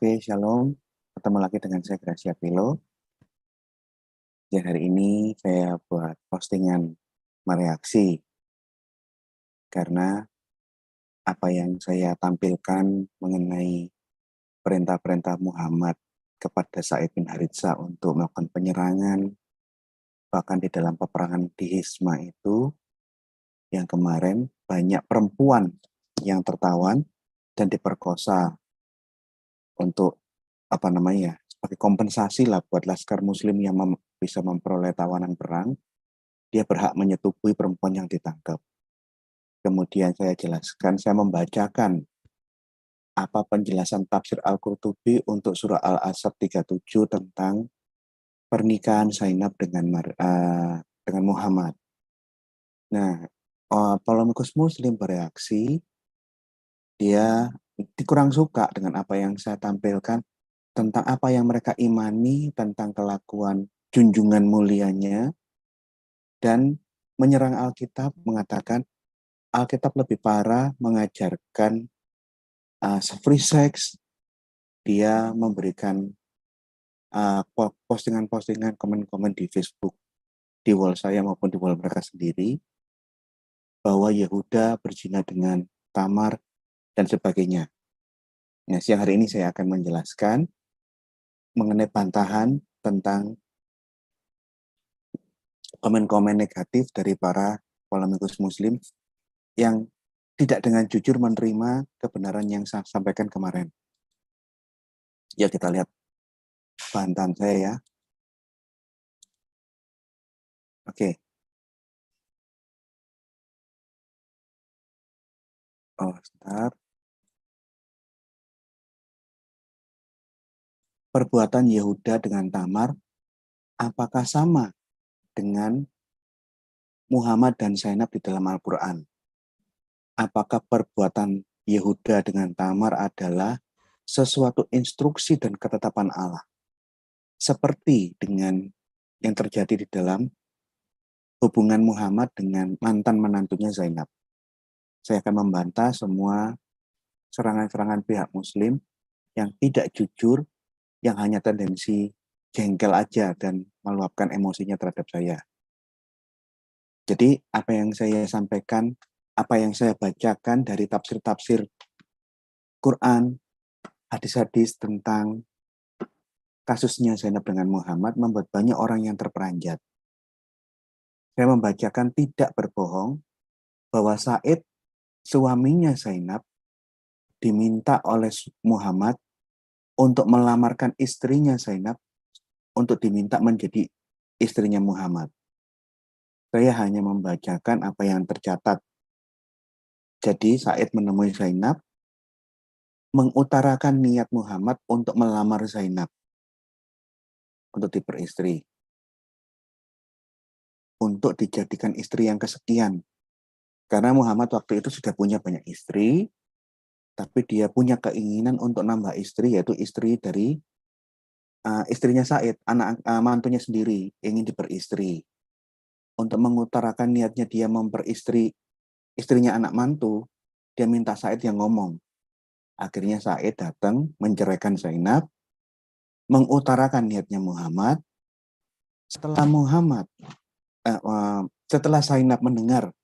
Oke, shalom. Ketemu lagi dengan saya Gracia Pilo. Ya, hari ini saya buat postingan mereaksi karena apa yang saya tampilkan mengenai perintah-perintah Muhammad kepada Sa'id bin Haritsah untuk melakukan penyerangan, bahkan di dalam peperangan di Hisma itu, yang kemarin banyak perempuan yang tertawan dan diperkosa untuk sebagai kompensasi lah buat laskar muslim yang bisa memperoleh tawanan perang, dia berhak menyetubui perempuan yang ditangkap. Kemudian saya membacakan apa penjelasan tafsir Al-Qurtubi untuk surah Al-Ahzab 37 tentang pernikahan Zainab dengan Muhammad. Nah, polemikus muslim bereaksi, dia kurang suka dengan apa yang saya tampilkan tentang apa yang mereka imani tentang kelakuan junjungan mulianya, dan menyerang Alkitab, mengatakan Alkitab lebih parah, mengajarkan free sex. Dia memberikan postingan-postingan, komen-komen di Facebook, di wall saya maupun di wall mereka sendiri, bahwa Yehuda berzina dengan Tamar dan sebagainya. Nah, siang hari ini saya akan menjelaskan mengenai bantahan tentang komen-komen negatif dari para polemikus muslim yang tidak dengan jujur menerima kebenaran yang saya sampaikan kemarin. Ya, kita lihat bantahan saya ya. Oke. Sebentar. Perbuatan Yehuda dengan Tamar apakah sama dengan Muhammad dan Zainab di dalam Al-Quran? Apakah perbuatan Yehuda dengan Tamar adalah sesuatu instruksi dan ketetapan Allah, seperti dengan yang terjadi di dalam hubungan Muhammad dengan mantan menantunya Zainab? Saya akan membantah semua serangan-serangan pihak Muslim yang tidak jujur, yang hanya tendensi jengkel aja dan meluapkan emosinya terhadap saya. Jadi apa yang saya sampaikan, apa yang saya bacakan dari tafsir-tafsir Quran, hadis-hadis tentang kasusnya Zainab dengan Muhammad membuat banyak orang yang terperanjat. Saya membacakan tidak berbohong bahwa Said, suaminya Zainab, diminta oleh Muhammad untuk melamarkan istrinya Zainab untuk diminta menjadi istrinya Muhammad. Saya hanya membacakan apa yang tercatat. Jadi Said menemui Zainab, mengutarakan niat Muhammad untuk melamar Zainab untuk diperistri, untuk dijadikan istri yang kesekian. Karena Muhammad waktu itu sudah punya banyak istri, tapi dia punya keinginan untuk nambah istri, yaitu istri dari istrinya Said, mantunya sendiri, ingin diperistri. Untuk mengutarakan niatnya dia memperistri istrinya anak mantu, dia minta Said yang ngomong. Akhirnya Said datang menceraikan Zainab, mengutarakan niatnya Muhammad. Setelah Zainab mendengar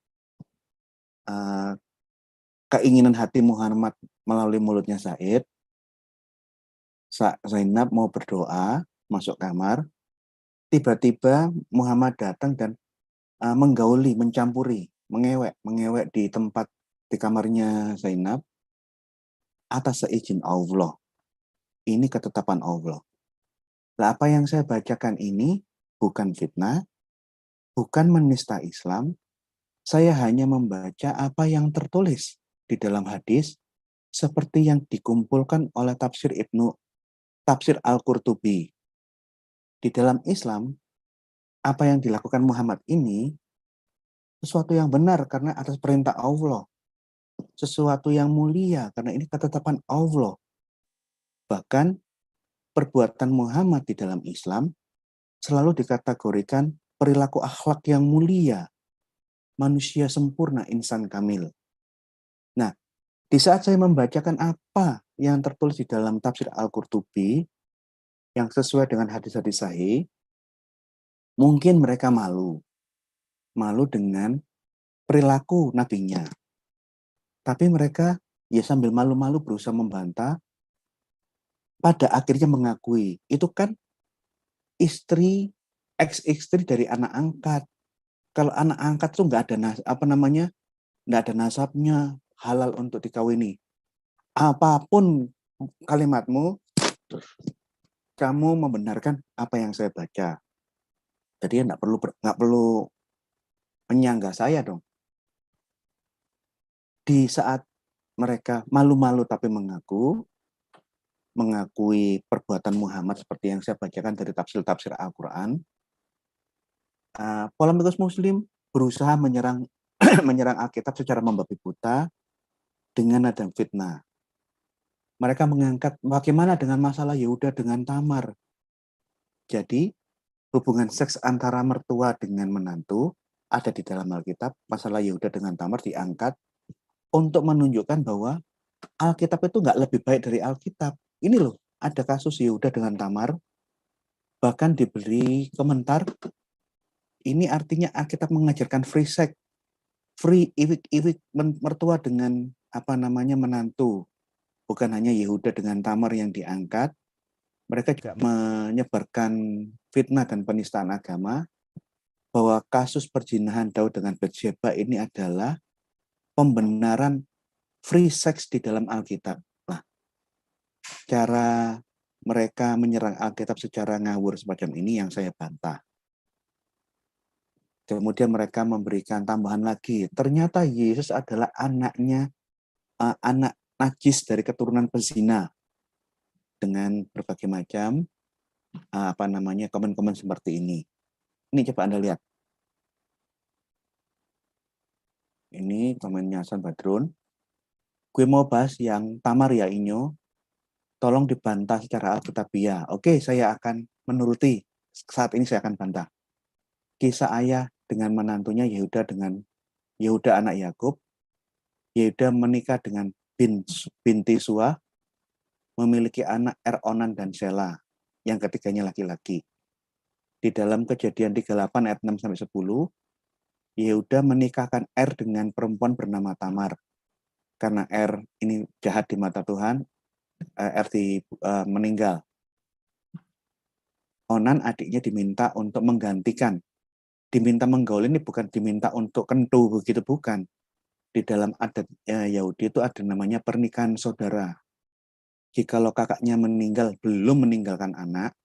keinginan hati Muhammad melalui mulutnya Said, Zainab mau berdoa, masuk kamar. Tiba-tiba Muhammad datang dan menggauli, mencampuri, mengewek di tempat di kamarnya Zainab atas seizin Allah. Ini ketetapan Allah. Nah, apa yang saya bacakan ini bukan fitnah, bukan menista Islam. Saya hanya membaca apa yang tertulis di dalam hadis seperti yang dikumpulkan oleh tafsir Al-Qurtubi. Di dalam Islam, apa yang dilakukan Muhammad ini sesuatu yang benar karena atas perintah Allah. Sesuatu yang mulia karena ini ketetapan Allah. Bahkan perbuatan Muhammad di dalam Islam selalu dikategorikan perilaku akhlak yang mulia, manusia sempurna, insan kamil. Nah, di saat saya membacakan apa yang tertulis di dalam tafsir Al-Qurtubi yang sesuai dengan hadis-hadis sahih, mungkin mereka malu dengan perilaku nabinya. Tapi mereka ya sambil malu-malu berusaha membantah, pada akhirnya mengakui. Itu kan istri, ex-istri dari anak angkat. Kalau anak angkat tuh nggak ada nggak ada nasabnya, halal untuk dikawini. Apapun kalimatmu, kamu membenarkan apa yang saya baca. Jadi nggak perlu menyanggah saya dong. Di saat mereka malu-malu tapi mengakui perbuatan Muhammad seperti yang saya bacakan dari tafsir Al-Quran, polemikus Muslim berusaha menyerang menyerang Alkitab secara membabi buta dengan nada fitnah. Mereka mengangkat bagaimana dengan masalah Yehuda dengan Tamar. Jadi hubungan seks antara mertua dengan menantu ada di dalam Alkitab. Masalah Yehuda dengan Tamar diangkat untuk menunjukkan bahwa Alkitab itu nggak lebih baik dari Alkitab. Ini loh, ada kasus Yehuda dengan Tamar, bahkan diberi komentar, ini artinya Alkitab mengajarkan free sex, free iwik-iwik mertua dengan menantu. Bukan hanya Yehuda dengan Tamar yang diangkat, mereka juga menyebarkan fitnah dan penistaan agama bahwa kasus perzinahan Daud dengan Batsyeba ini adalah pembenaran free sex di dalam Alkitab. Nah, cara mereka menyerang Alkitab secara ngawur semacam ini yang saya bantah. Kemudian mereka memberikan tambahan lagi, ternyata Yesus adalah anaknya, anak najis dari keturunan pezina, dengan berbagai macam komen-komen seperti ini. Ini coba Anda lihat. Ini komennya Hasan Badrun. Gue mau bahas yang Tamar ya Inyo, tolong dibantah secara alkitabiah. Oke, saya akan menuruti. Saat ini saya akan bantah. Kisah ayah dengan menantunya Yehuda anak Yakub. Yehuda menikah dengan binti Sua, memiliki anak Onan dan Sela, yang ketiganya laki-laki. Di dalam Kejadian 38 ayat 6-10, Yehuda menikahkan dengan perempuan bernama Tamar. Karena ini jahat di mata Tuhan, meninggal. Onan adiknya diminta untuk menggantikan. Diminta menggaul ini bukan diminta untuk kentu, begitu bukan. Di dalam adat Yahudi itu ada namanya pernikahan saudara. Jikalau kakaknya belum meninggalkan anak,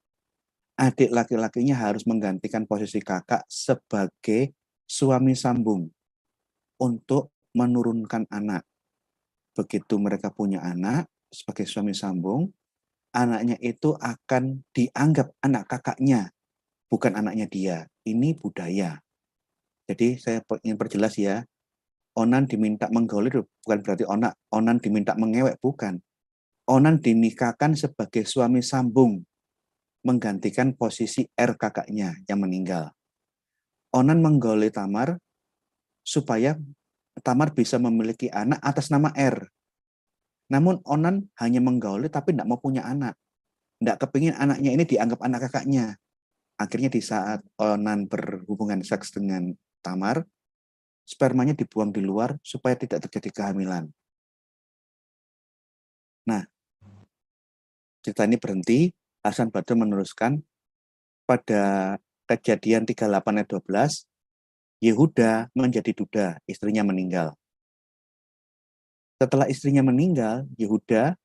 adik laki-lakinya harus menggantikan posisi kakak sebagai suami sambung untuk menurunkan anak. Begitu mereka punya anak sebagai suami sambung, anaknya itu akan dianggap anak kakaknya, bukan anaknya dia. Ini budaya. Jadi saya ingin perjelas ya, Onan diminta menggauli bukan berarti Onan diminta mengewek, bukan. Onan dinikahkan sebagai suami sambung, menggantikan posisi kakaknya yang meninggal. Onan menggauli Tamar supaya Tamar bisa memiliki anak atas nama Namun Onan hanya menggauli tapi tidak mau punya anak. Tidak kepingin anaknya ini dianggap anak kakaknya. Akhirnya di saat Onan berhubungan seks dengan Tamar, spermanya dibuang di luar supaya tidak terjadi kehamilan. Nah, cerita ini berhenti. Hasan Badrun meneruskan, pada Kejadian 38 ayat 12, Yehuda menjadi duda, istrinya meninggal. Setelah istrinya meninggal, Yehuda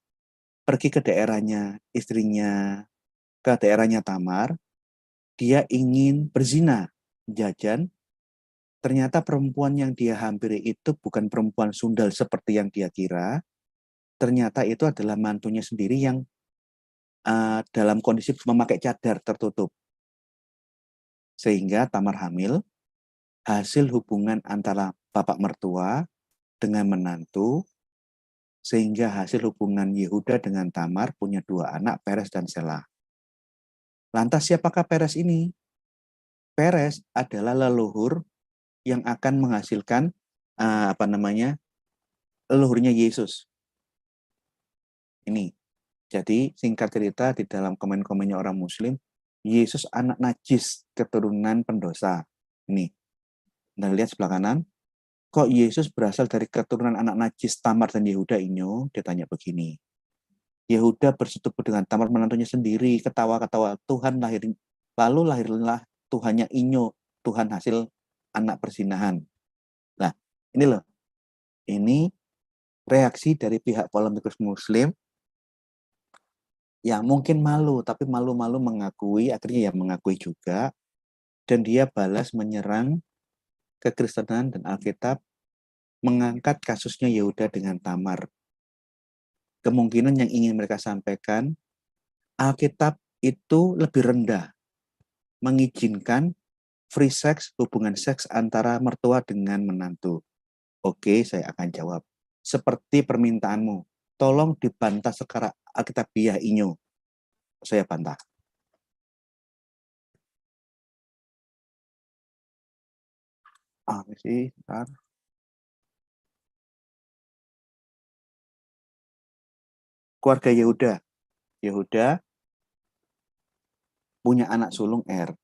pergi ke daerahnya Tamar. Dia ingin berzina, jajan. Ternyata perempuan yang dia hampiri itu bukan perempuan sundal seperti yang dia kira. Ternyata itu adalah mantunya sendiri yang dalam kondisi memakai cadar tertutup. Sehingga Tamar hamil, hasil hubungan antara bapak mertua dengan menantu, sehingga hasil hubungan Yehuda dengan Tamar punya 2 anak, Peres dan Sela. Lantas siapakah Peres ini? Peres adalah leluhur yang akan menghasilkan leluhurnya Yesus. Ini. Jadi singkat cerita di dalam komen-komennya orang Muslim, Yesus anak najis keturunan pendosa. Ini. Nah, lihat sebelah kanan. Kok Yesus berasal dari keturunan anak najis Tamar dan Yehuda Inyo? Dia tanya begini. Yehuda bersetubuh dengan Tamar menantunya sendiri, ketawa-ketawa. Tuhan lahir, lalu lahirlah Tuhannya Inyo, Tuhan hasil anak persinahan. Nah, ini loh. Ini reaksi dari pihak polemikus Muslim yang mungkin malu, tapi malu-malu mengakui, akhirnya ya mengakui juga, dan dia balas menyerang kekristenan dan Alkitab, mengangkat kasusnya Yehuda dengan Tamar. Kemungkinan yang ingin mereka sampaikan, Alkitab itu lebih rendah, mengizinkan free sex, hubungan seks antara mertua dengan menantu. Oke, saya akan jawab. Seperti permintaanmu, tolong dibantah sekarang Alkitabiah Inyo. Saya bantah. Sih, bentar. Keluarga Yehuda. Yehuda punya anak sulung Er.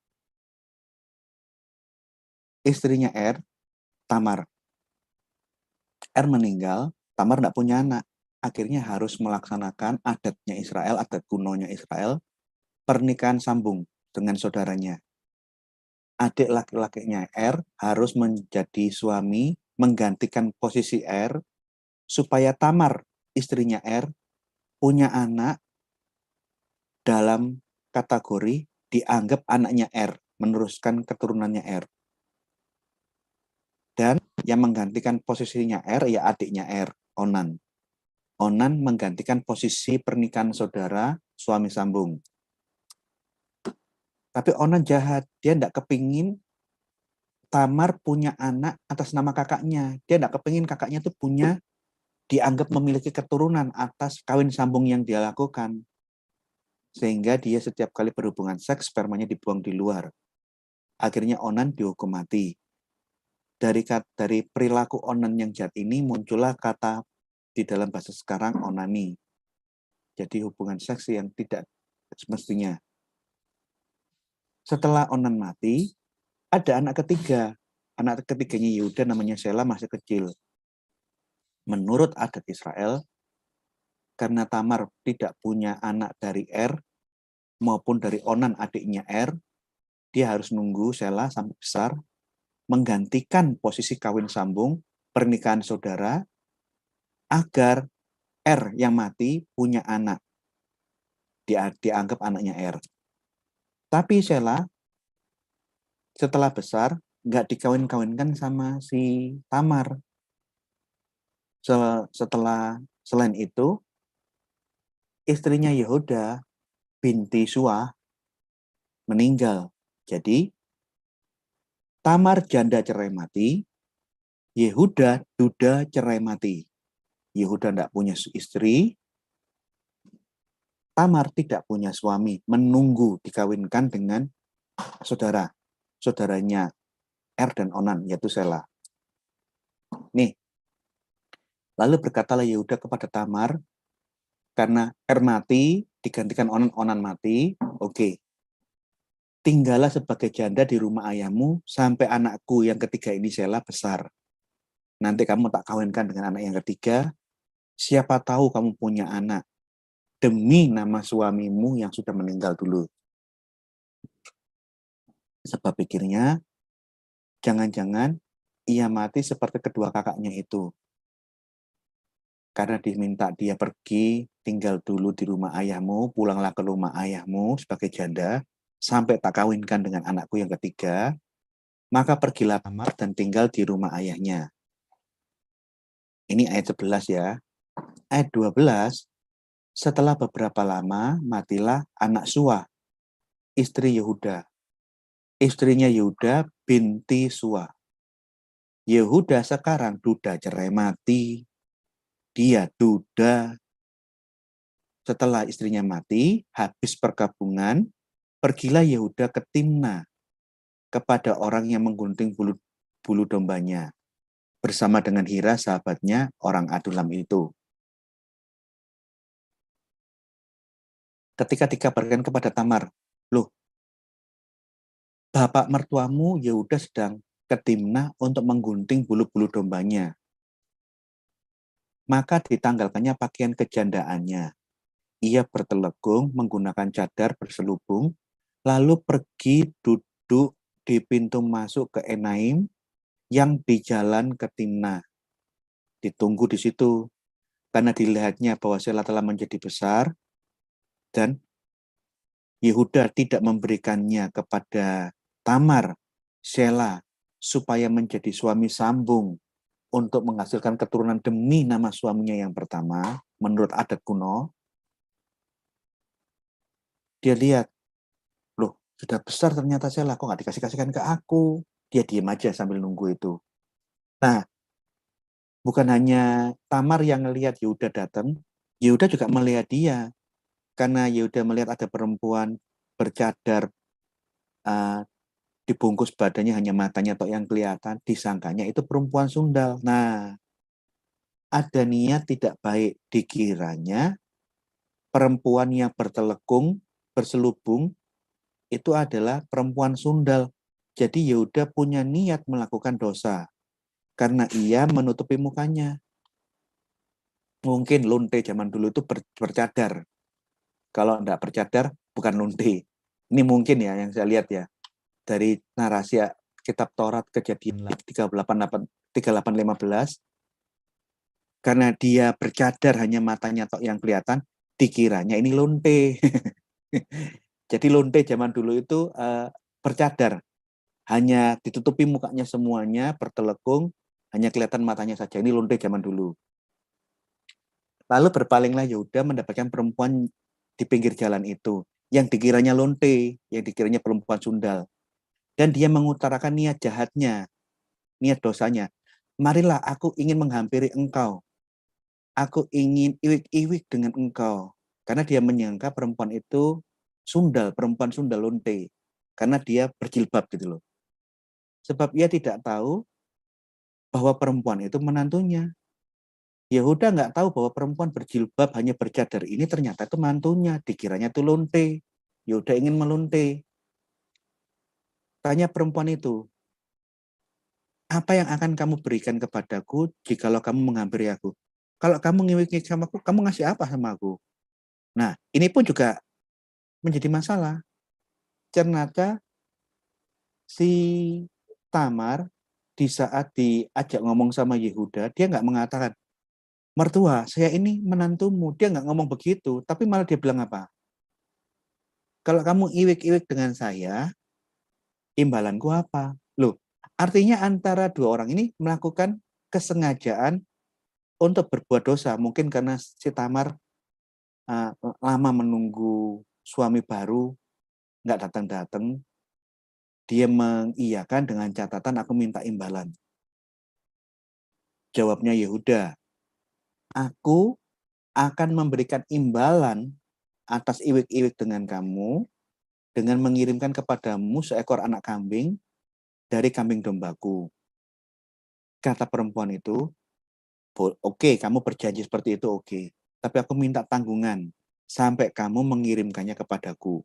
Istrinya Er, Tamar. Er meninggal, Tamar tidak punya anak. Akhirnya harus melaksanakan adatnya Israel, adat kunonya Israel, pernikahan sambung dengan saudaranya. Adik laki-lakinya Er harus menjadi suami, menggantikan posisi Er, supaya Tamar, istrinya Er, punya anak dalam kategori dianggap anaknya Er, meneruskan keturunannya Er. Dan yang menggantikan posisinya R, ya adiknya R, Onan. Onan menggantikan posisi pernikahan saudara, suami sambung. Tapi Onan jahat, dia tidak kepingin Tamar punya anak atas nama kakaknya. Dia tidak kepingin kakaknya itu punya, dianggap memiliki keturunan atas kawin sambung yang dia lakukan. Sehingga dia setiap kali berhubungan seks, spermanya dibuang di luar. Akhirnya Onan dihukum mati. Dari perilaku Onan yang jahat ini muncullah kata di dalam bahasa sekarang onani. Jadi hubungan seks yang tidak semestinya. Setelah Onan mati, ada anak ketiga. Anak ketiganya Yehuda namanya Sela masih kecil. Menurut adat Israel, karena Tamar tidak punya anak dari Er maupun dari Onan adiknya Er, dia harus nunggu Sela sampai besar, menggantikan posisi kawin sambung, pernikahan saudara, agar Er yang mati punya anak. Dianggap anaknya Er. Tapi Sela setelah besar nggak dikawin-kawinkan sama si Tamar. Selain itu, istrinya Yehuda binti Suah meninggal. Jadi Tamar janda cerai mati, Yehuda duda cerai mati. Yehuda tidak punya istri, Tamar tidak punya suami, menunggu dikawinkan dengan saudaranya Er dan Onan, yaitu Sela. Nih, lalu berkatalah Yehuda kepada Tamar, karena Er mati, digantikan Onan mati, oke. Tinggallah sebagai janda di rumah ayahmu, sampai anakku yang ketiga ini Sela besar. Nanti kamu tak kawinkan dengan anak yang ketiga, siapa tahu kamu punya anak, demi nama suamimu yang sudah meninggal dulu. Sebab pikirnya, jangan-jangan ia mati seperti kedua kakaknya itu. Karena diminta dia pergi, tinggal dulu di rumah ayahmu, pulanglah ke rumah ayahmu sebagai janda, sampai tak kawinkan dengan anakku yang ketiga, maka pergilah Tamar dan tinggal di rumah ayahnya. Ini ayat 11 ya. Ayat 12, setelah beberapa lama matilah anak Suah, istri Yehuda. Istrinya Yehuda binti Suah. Yehuda sekarang duda cerai mati. Dia duda. Setelah istrinya mati, habis perkabungan, pergilah Yehuda ke Timna kepada orang yang menggunting bulu dombanya bersama dengan Hira sahabatnya orang Adulam itu. ketika dikabarkan kepada Tamar, loh, bapak mertuamu Yehuda sedang ke Timnah untuk menggunting bulu-bulu dombanya. Maka ditanggalkannya pakaian kejandaannya. Ia bertelegung menggunakan cadar berselubung, lalu pergi duduk di pintu masuk ke Enaim yang di jalan ke Timnah. Ditunggu di situ, karena dilihatnya bahwa Sela telah menjadi besar, dan Yehuda tidak memberikannya kepada Tamar, Sela, supaya menjadi suami sambung untuk menghasilkan keturunan demi nama suaminya yang pertama, menurut adat kuno. Dia lihat, loh, sudah besar ternyata Sela, kok nggak dikasih-kasihkan ke aku? Dia diem aja sambil nunggu itu. Nah, bukan hanya Tamar yang melihat Yehuda datang, Yehuda juga melihat dia. Karena Yehuda melihat ada perempuan bercadar, uh, dibungkus badannya hanya matanya atau yang kelihatan, disangkanya itu perempuan sundal. Nah, ada niat tidak baik, dikiranya perempuan yang bertelekung, berselubung, itu adalah perempuan sundal. Jadi Yehuda punya niat melakukan dosa, karena ia menutupi mukanya. Mungkin lonte zaman dulu itu bercadar. Kalau tidak bercadar, bukan lonte. Ini mungkin ya yang saya lihat ya. Dari narasi kitab Taurat Kejadian 38:15, karena dia bercadar hanya matanya atau yang kelihatan, dikiranya ini lonte. Jadi lonte zaman dulu itu bercadar, hanya ditutupi mukanya semuanya, bertelekung, hanya kelihatan matanya saja. Ini lonte zaman dulu. Lalu berpalinglah Yehuda mendapatkan perempuan di pinggir jalan itu, yang dikiranya lonte, yang dikiranya perempuan sundal. Dan dia mengutarakan niat jahatnya, niat dosanya. Marilah, aku ingin menghampiri engkau. Aku ingin iwik-iwik dengan engkau. Karena dia menyangka perempuan itu sundal, perempuan sundal lonte. Karena dia berjilbab gitu loh. Sebab ia tidak tahu bahwa perempuan itu menantunya. Yehuda nggak tahu bahwa perempuan berjilbab hanya bercadar ini ternyata itu mantunya. Dikiranya itu lonte. Yehuda ingin melonte. Tanya perempuan itu, apa yang akan kamu berikan kepadaku jikalau kamu menghampiri aku? Kalau kamu ngiwik-ngiwik sama aku, kamu ngasih apa sama aku? Nah, ini pun juga menjadi masalah. Ternyata si Tamar di saat diajak ngomong sama Yehuda, dia nggak mengatakan, mertua, saya ini menantumu. Dia nggak ngomong begitu, tapi malah dia bilang apa? Kalau kamu iwik-iwik dengan saya, imbalanku apa? Loh, artinya antara dua orang ini melakukan kesengajaan untuk berbuat dosa. Mungkin karena si Tamar lama menunggu suami baru, nggak datang-datang, dia mengiyakan dengan catatan aku minta imbalan. Jawabnya Yehuda, aku akan memberikan imbalan atas iwik-iwik dengan kamu, dengan mengirimkan kepadamu seekor anak kambing dari kambing dombaku. Kata perempuan itu, oke, kamu berjanji seperti itu, oke. Tapi aku minta tanggungan sampai kamu mengirimkannya kepadaku.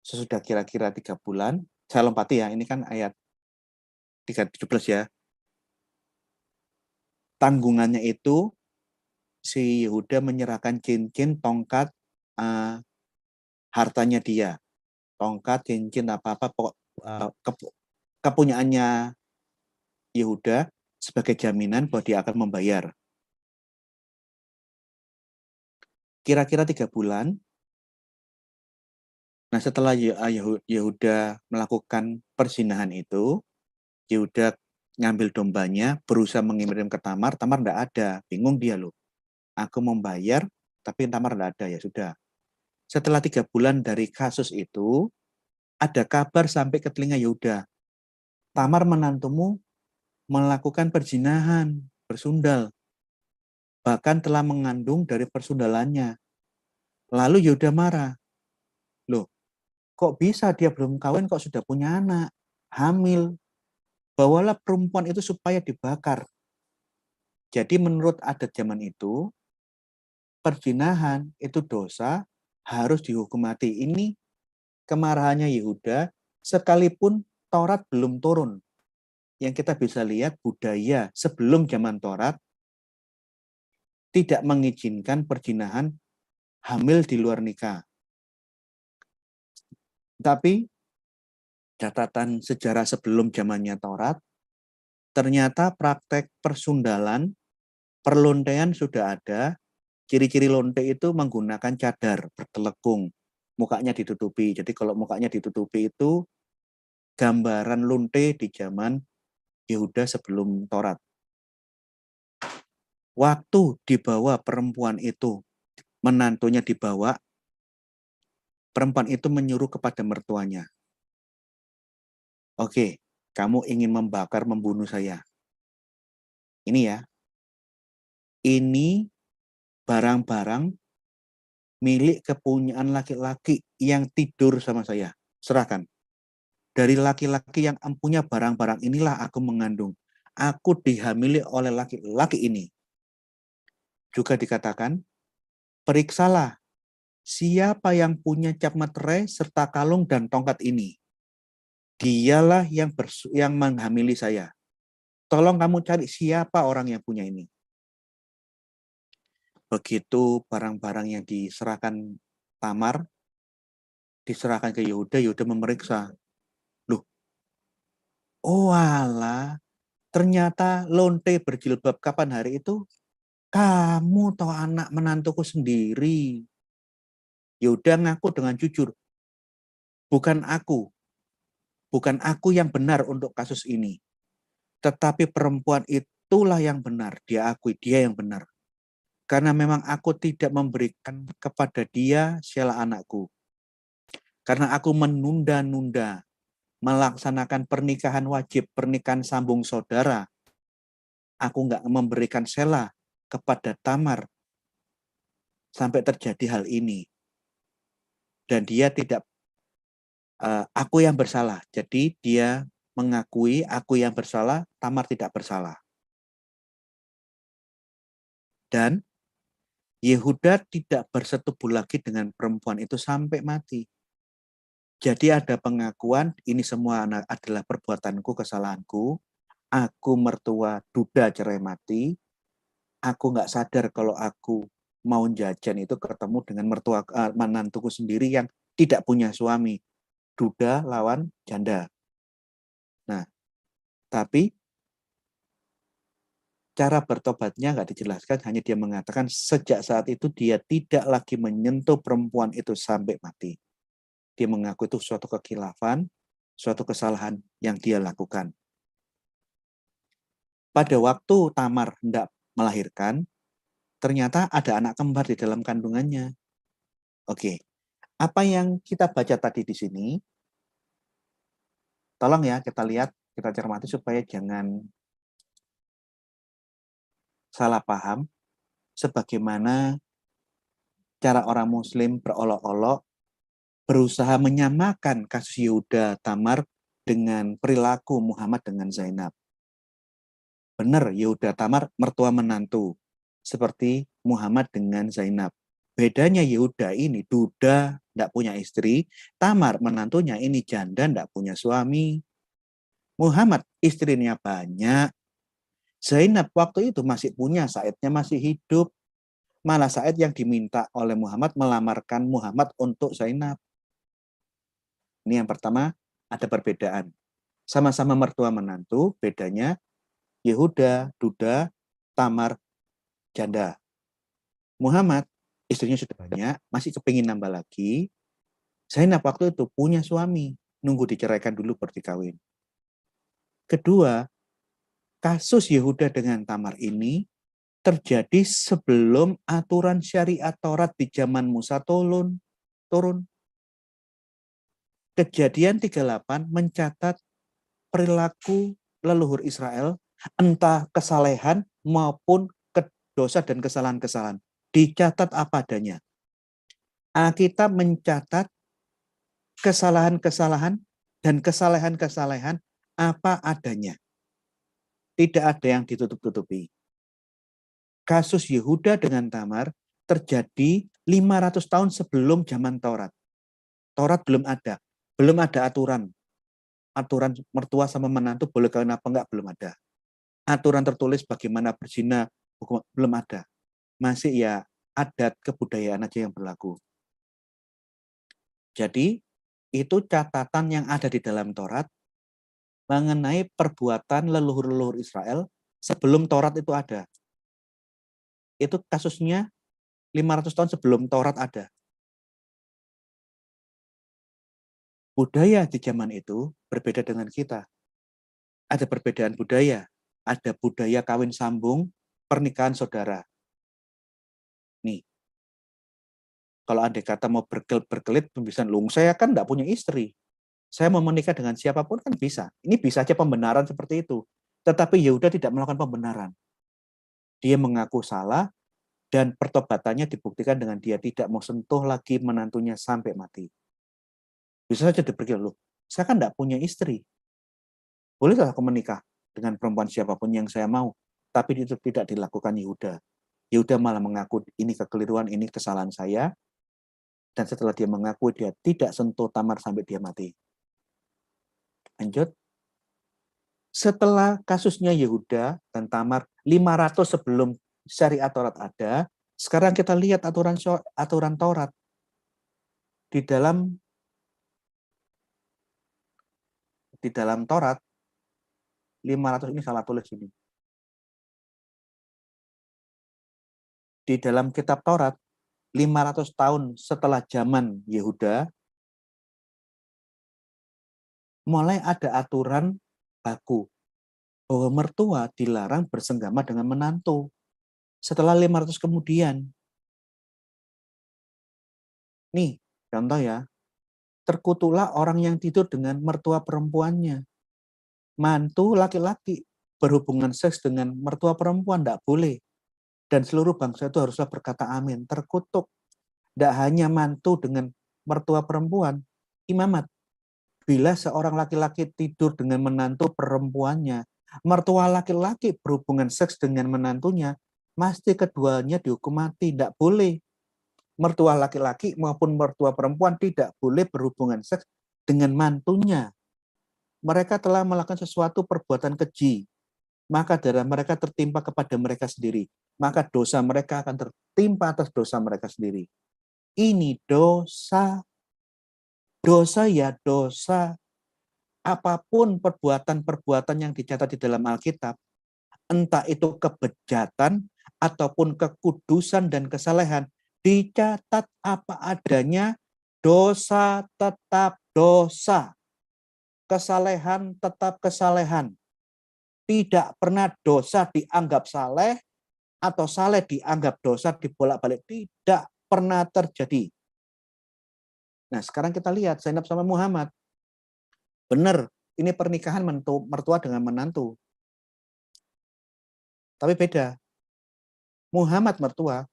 Sesudah kira-kira 3 bulan, saya lompati ya, ini kan ayat 3:17 ya. Tanggungannya itu, si Yehuda menyerahkan cincin, tongkat, hartanya dia. Tongkat, cincin, apa-apa, kepunyaannya Yehuda sebagai jaminan bahwa dia akan membayar. Kira-kira 3 bulan, nah setelah Yehuda melakukan perzinahan itu, Yehuda ngambil dombanya, berusaha mengirim ke Tamar, Tamar enggak ada, bingung dia loh. Aku membayar, tapi Tamar enggak ada, ya sudah. Setelah 3 bulan dari kasus itu, ada kabar sampai ke telinga Yehuda. Tamar menantumu melakukan perzinahan, bersundal. Bahkan telah mengandung dari persundalannya. Lalu Yehuda marah. Loh, kok bisa dia belum kawin kok sudah punya anak, hamil. Bawalah perempuan itu supaya dibakar. Jadi menurut adat zaman itu, perzinahan itu dosa, harus dihukum mati. Ini kemarahannya Yehuda, sekalipun Taurat belum turun. Yang kita bisa lihat budaya sebelum zaman Taurat tidak mengizinkan perzinahan hamil di luar nikah. Tapi catatan sejarah sebelum zamannya Taurat, ternyata praktek persundalan, perlontaian sudah ada. Ciri-ciri lonte itu menggunakan cadar, bertelekung, mukanya ditutupi. Jadi kalau mukanya ditutupi itu gambaran lonte di zaman Yehuda sebelum Taurat. Waktu dibawa perempuan itu, menantunya dibawa, perempuan itu menyuruh kepada mertuanya, oke, kamu ingin membakar, membunuh saya. Ini ya, ini barang-barang milik kepunyaan laki-laki yang tidur sama saya. Serahkan. Dari laki-laki yang punya barang-barang inilah aku mengandung. Aku dihamili oleh laki-laki ini. Juga dikatakan, periksalah siapa yang punya cap materai serta kalung dan tongkat ini. Dialah yang menghamili saya. Tolong kamu cari siapa orang yang punya ini. Begitu barang-barang yang diserahkan Tamar, diserahkan ke Yehuda, Yehuda memeriksa. Loh, oh alah, ternyata lonte berjilbab kapan hari itu? Kamu toh anak menantuku sendiri. Yehuda ngaku dengan jujur, bukan aku yang benar untuk kasus ini. Tetapi perempuan itulah yang benar, dia akui dia yang benar. Karena memang aku tidak memberikan kepada dia Shelah anakku. Karena aku menunda-nunda melaksanakan pernikahan wajib, pernikahan sambung saudara. Aku nggak memberikan Shelah kepada Tamar sampai terjadi hal ini. Dan dia tidak, aku yang bersalah. Jadi dia mengakui aku yang bersalah, Tamar tidak bersalah. Dan Yehuda tidak bersetubuh lagi dengan perempuan itu sampai mati. Jadi ada pengakuan, ini semua adalah perbuatanku, kesalahanku. Aku mertua duda cerai mati. Aku nggak sadar kalau aku mau jajan itu ketemu dengan menantuku sendiri yang tidak punya suami. Duda lawan janda. Nah, tapi cara bertobatnya nggak dijelaskan, hanya dia mengatakan sejak saat itu dia tidak lagi menyentuh perempuan itu sampai mati. Dia mengaku itu suatu kekhilafan, suatu kesalahan yang dia lakukan. Pada waktu Tamar hendak melahirkan, ternyata ada anak kembar di dalam kandungannya. Oke, apa yang kita baca tadi di sini, tolong ya kita lihat, kita cermati supaya jangan salah paham, sebagaimana cara orang Muslim berolok-olok berusaha menyamakan kasus Yehuda Tamar dengan perilaku Muhammad dengan Zainab. Benar, Yehuda Tamar mertua menantu, seperti Muhammad dengan Zainab. Bedanya Yehuda ini duda, tidak punya istri, Tamar menantunya ini janda, tidak punya suami. Muhammad istrinya banyak, Zainab waktu itu masih punya, Saidnya masih hidup. Malah Said yang diminta oleh Muhammad melamarkan Muhammad untuk Zainab. Ini yang pertama, ada perbedaan. Sama-sama mertua menantu, bedanya Yehuda, duda, Tamar, janda. Muhammad, istrinya sudah banyak, masih kepingin nambah lagi. Zainab waktu itu punya suami, nunggu diceraikan dulu baru dikawin. Kedua, kasus Yehuda dengan Tamar ini terjadi sebelum aturan syariat Taurat di zaman Musa turun. Kejadian 38 mencatat perilaku leluhur Israel, entah kesalehan maupun dosa dan kesalahan-kesalahan. Dicatat apa adanya. Alkitab mencatat kesalahan-kesalahan dan kesalehan-kesalehan apa adanya. Tidak ada yang ditutup-tutupi. Kasus Yehuda dengan Tamar terjadi 500 tahun sebelum zaman Taurat. Taurat belum ada. Belum ada aturan. Aturan mertua sama menantu boleh kawin apa enggak, belum ada. Aturan tertulis bagaimana berzina, hukum, belum ada. Masih ya adat kebudayaan aja yang berlaku. Jadi itu catatan yang ada di dalam Taurat mengenai perbuatan leluhur-leluhur Israel sebelum Taurat itu ada. Itu kasusnya 500 tahun sebelum Taurat ada. Budaya di zaman itu berbeda dengan kita. Ada perbedaan budaya. Ada budaya kawin sambung, pernikahan saudara. Nih, kalau andai kata mau berkelit, bisa, saya kan nggak punya istri. Saya mau menikah dengan siapapun kan bisa. Ini bisa aja pembenaran seperti itu. Tetapi Yehuda tidak melakukan pembenaran. Dia mengaku salah, dan pertobatannya dibuktikan dengan dia tidak mau sentuh lagi menantunya sampai mati. Bisa saja dipikir, loh, saya kan tidak punya istri. Bolehkah aku menikah dengan perempuan siapapun yang saya mau? Tapi itu tidak dilakukan Yehuda. Yehuda malah mengaku ini kekeliruan, ini kesalahan saya. Dan setelah dia mengaku, dia tidak sentuh Tamar sampai dia mati. Lanjut. Setelah kasusnya Yehuda dan Tamar 500 sebelum syariat Taurat ada, sekarang kita lihat aturan Taurat. Di dalam Taurat 500 ini salah tulis ini. Di dalam kitab Taurat 500 tahun setelah zaman Yehuda mulai ada aturan baku bahwa mertua dilarang bersenggama dengan menantu. Setelah 500 kemudian. Nih, contoh ya. Terkutuklah orang yang tidur dengan mertua perempuannya. Mantu laki-laki berhubungan seks dengan mertua perempuan tidak boleh. Dan seluruh bangsa itu haruslah berkata amin. Terkutuk. Tidak hanya mantu dengan mertua perempuan. Imamat. Bila seorang laki-laki tidur dengan menantu perempuannya, mertua laki-laki berhubungan seks dengan menantunya, mesti keduanya dihukum mati. Tidak boleh. Mertua laki-laki maupun mertua perempuan tidak boleh berhubungan seks dengan mantunya. Mereka telah melakukan sesuatu perbuatan keji, maka darah mereka tertimpa kepada mereka sendiri. Maka dosa mereka akan tertimpa atas dosa mereka sendiri. Ini dosa. Dosa ya dosa. Apapun perbuatan-perbuatan yang dicatat di dalam Alkitab, entah itu kebejatan ataupun kekudusan dan kesalehan, dicatat apa adanya, dosa tetap dosa. Kesalehan tetap kesalehan. Tidak pernah dosa dianggap saleh atau saleh dianggap dosa dibolak-balik. Tidak pernah terjadi. Nah, sekarang kita lihat Zainab sama Muhammad. Benar, ini pernikahan mertua dengan menantu. Tapi beda. Muhammad mertua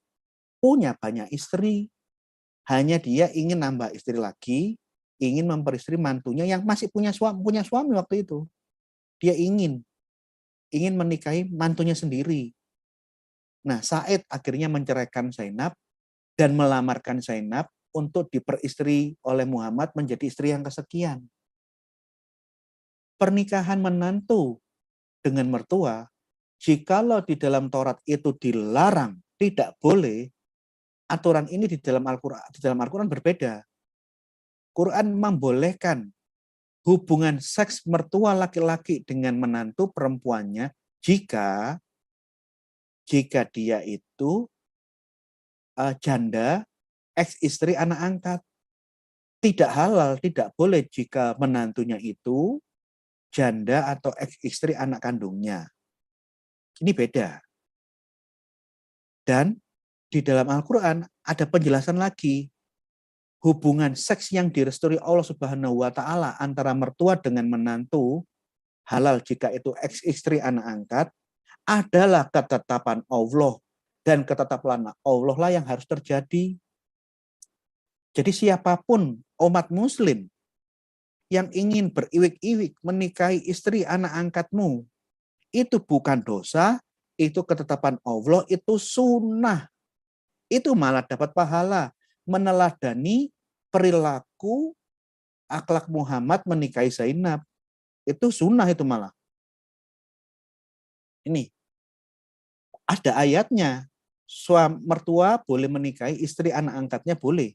punya banyak istri. Hanya dia ingin nambah istri lagi, ingin memperistri mantunya yang masih punya suami waktu itu. Dia ingin menikahi mantunya sendiri. Nah, Said akhirnya menceraikan Zainab dan melamarkan Zainab untuk diperistri oleh Muhammad menjadi istri yang kesekian. Pernikahan menantu dengan mertua, jikalau di dalam Taurat itu dilarang, tidak boleh, aturan ini di dalam Al-Quran berbeda. Quran membolehkan hubungan seks mertua laki-laki dengan menantu perempuannya jika dia itu janda, ex-istri, anak angkat. Tidak halal, tidak boleh jika menantunya itu janda atau ex-istri anak kandungnya. Ini beda. Dan di dalam Al-Quran ada penjelasan lagi. Hubungan seks yang direstui Allah Subhanahu wa Ta'ala antara mertua dengan menantu, halal jika itu ex-istri anak angkat, adalah ketetapan Allah. Dan ketetapan Allah lah yang harus terjadi. Jadi siapapun umat muslim yang ingin beriwik-iwik menikahi istri anak angkatmu, itu bukan dosa, itu ketetapan Allah, itu sunnah. itu malah dapat pahala. Meneladani perilaku akhlak Muhammad menikahi Zainab. Itu sunnah itu malah. Ini ada ayatnya. Suami mertua boleh menikahi istri anak angkatnya boleh.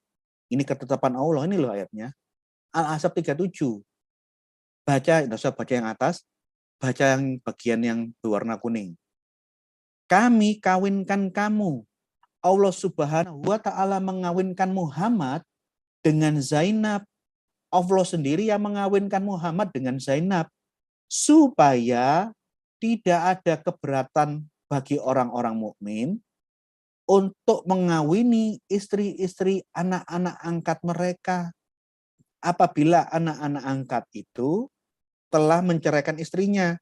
Ini ketetapan Allah, ini loh ayatnya. Al-Ahzab 37. Baca, tidak usah baca yang atas, baca yang bagian yang berwarna kuning. Kami kawinkan kamu. Allah Subhanahu wa Ta'ala mengawinkan Muhammad dengan Zainab. Allah sendiri yang mengawinkan Muhammad dengan Zainab supaya tidak ada keberatan bagi orang-orang mukmin untuk mengawini istri-istri anak-anak angkat mereka apabila anak-anak angkat itu telah menceraikan istrinya,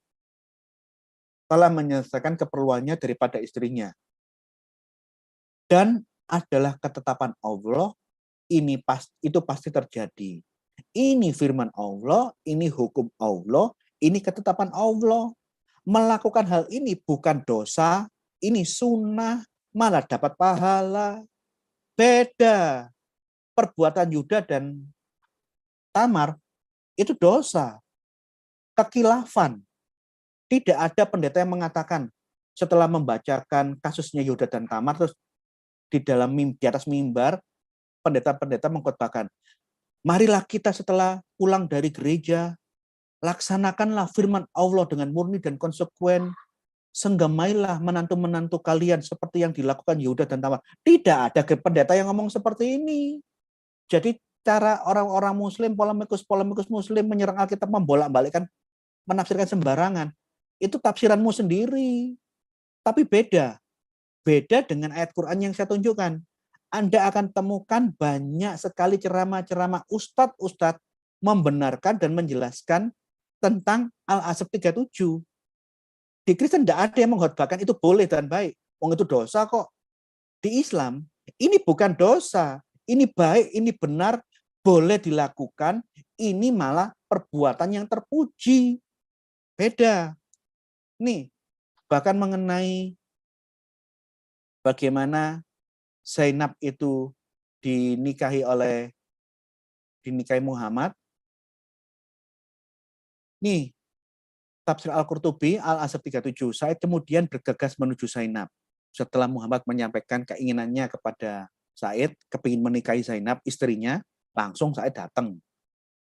telah menyelesaikan keperluannya daripada istrinya. Dan adalah ketetapan Allah, itu pasti terjadi. Ini firman Allah, ini hukum Allah, ini ketetapan Allah. Melakukan hal ini bukan dosa, ini sunnah, malah dapat pahala. Beda. Perbuatan Yuda dan Tamar itu dosa. Kekilafan. Tidak ada pendeta yang mengatakan setelah membacakan kasusnya Yuda dan Tamar, terus di atas mimbar, pendeta-pendeta mengkhotbahkan, marilah kita setelah pulang dari gereja, laksanakanlah firman Allah dengan murni dan konsekuen, senggamailah menantu-menantu kalian seperti yang dilakukan Yehuda dan Tamar. Tidak ada pendeta yang ngomong seperti ini. Jadi cara orang-orang muslim, polemikus muslim menyerang Alkitab, membolak-balikkan, menafsirkan sembarangan, itu tafsiranmu sendiri. Tapi beda dengan ayat Quran yang saya tunjukkan. Anda akan temukan banyak sekali ceramah-ceramah ustadz-ustadz membenarkan dan menjelaskan tentang Al-Ahzab 37. Di Kristen tidak ada yang mengkhotbahkan itu boleh dan baik. Itu dosa kok. Di Islam, ini bukan dosa. Ini baik, ini benar, boleh dilakukan. Ini malah perbuatan yang terpuji. Beda. Nih, bahkan mengenai bagaimana Zainab itu dinikahi Muhammad. Nih, tafsir Al-Qurtubi, Al-Ahzab 37. Said kemudian bergegas menuju Zainab. Setelah Muhammad menyampaikan keinginannya kepada Said, kepingin menikahi Zainab, istrinya, langsung Said datang.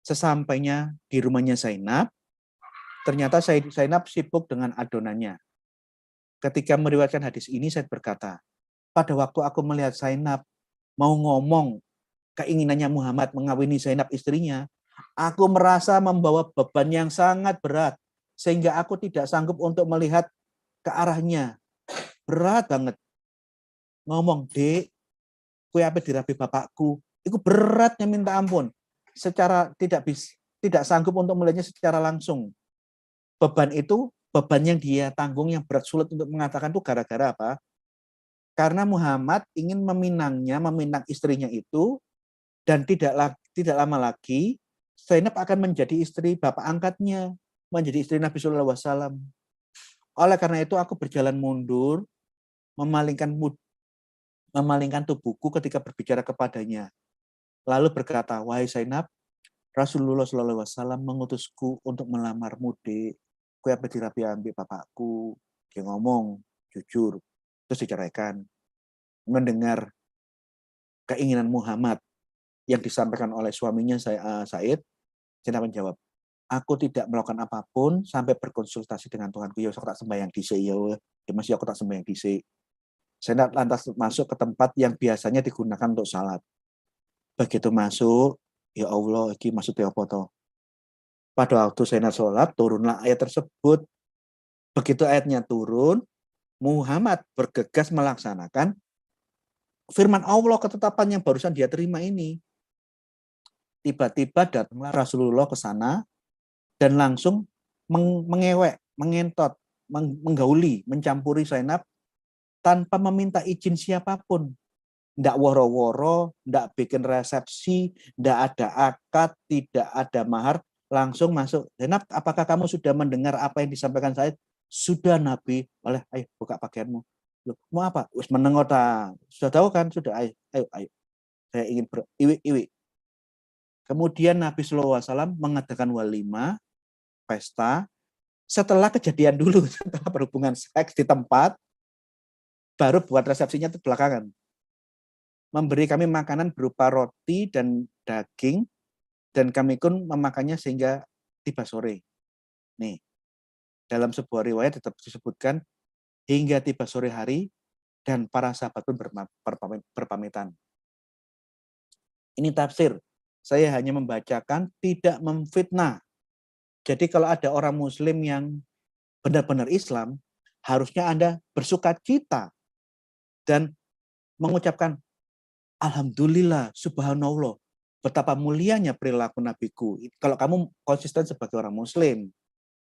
Sesampainya di rumahnya Zainab, ternyata Zainab sibuk dengan adonannya. Ketika meriwayatkan hadis ini, Said berkata, pada waktu aku melihat Zainab mau ngomong keinginannya Muhammad mengawini Zainab istrinya, aku merasa membawa beban yang sangat berat, sehingga aku tidak sanggup untuk melihat ke arahnya. Berat banget. Ngomong, dek, kue apa dirabi bapakku, itu beratnya minta ampun. Secara tidak sanggup untuk melihatnya secara langsung. Beban yang dia tanggung yang berat sulit untuk mengatakan itu gara-gara apa? Karena Muhammad ingin meminang istrinya itu, dan tidak lama lagi Zainab akan menjadi istri bapak angkatnya, menjadi istri Nabi Shallallahu Alaihi Wasallam. Oleh karena itu aku berjalan mundur, memalingkan tubuhku ketika berbicara kepadanya. Lalu berkata, wahai Zainab, Rasulullah Shallallahu Alaihi Wasallam mengutusku untuk melamarmu, dek. Kue apa dirapi ambil bapakku. Dia ngomong jujur, terus diceraikan. Mendengar keinginan Muhammad yang disampaikan oleh suaminya Said, Zainab menjawab, aku tidak melakukan apapun sampai berkonsultasi dengan Tuhanku. Ya, aku tak sembahyang dhisik ya. Masih aku tak sembahyang dhisik. Zainab lantas masuk ke tempat yang biasanya digunakan untuk salat. Begitu masuk, ya Allah, iki maksudnya apa toh? Pada waktu Zainab sholat, turunlah ayat tersebut. Begitu ayatnya turun, Muhammad bergegas melaksanakan firman Allah, ketetapan yang barusan dia terima ini. Tiba-tiba datanglah Rasulullah ke sana dan langsung mengewek, mengentot, menggauli, mencampuri Zainab tanpa meminta izin siapapun. Tidak woro-woro, tidak bikin resepsi, tidak ada akad, tidak ada mahar, langsung masuk. Zainab, apakah kamu sudah mendengar apa yang disampaikan Said? Sudah Nabi. Ayo buka pakaianmu. Loh, mau apa? Wis meneng ta. Sudah tahu kan? Sudah, ayo, ayo, ayo. Saya ingin beriwi-iwi. Kemudian Nabi SAW mengadakan walimah, pesta, setelah kejadian dulu, setelah berhubungan seks di tempat, baru buat resepsinya itu belakangan. Memberi kami makanan berupa roti dan daging, dan kami pun memakannya sehingga tiba sore. Nih, dalam sebuah riwayat tetap disebutkan, hingga tiba sore hari, dan para sahabat pun berpamitan. Ini tafsir. Saya hanya membacakan, tidak memfitnah. Jadi kalau ada orang muslim yang benar-benar Islam, harusnya Anda bersuka cita dan mengucapkan, Alhamdulillah, subhanallah, betapa mulianya perilaku nabiku. Kalau kamu konsisten sebagai orang muslim,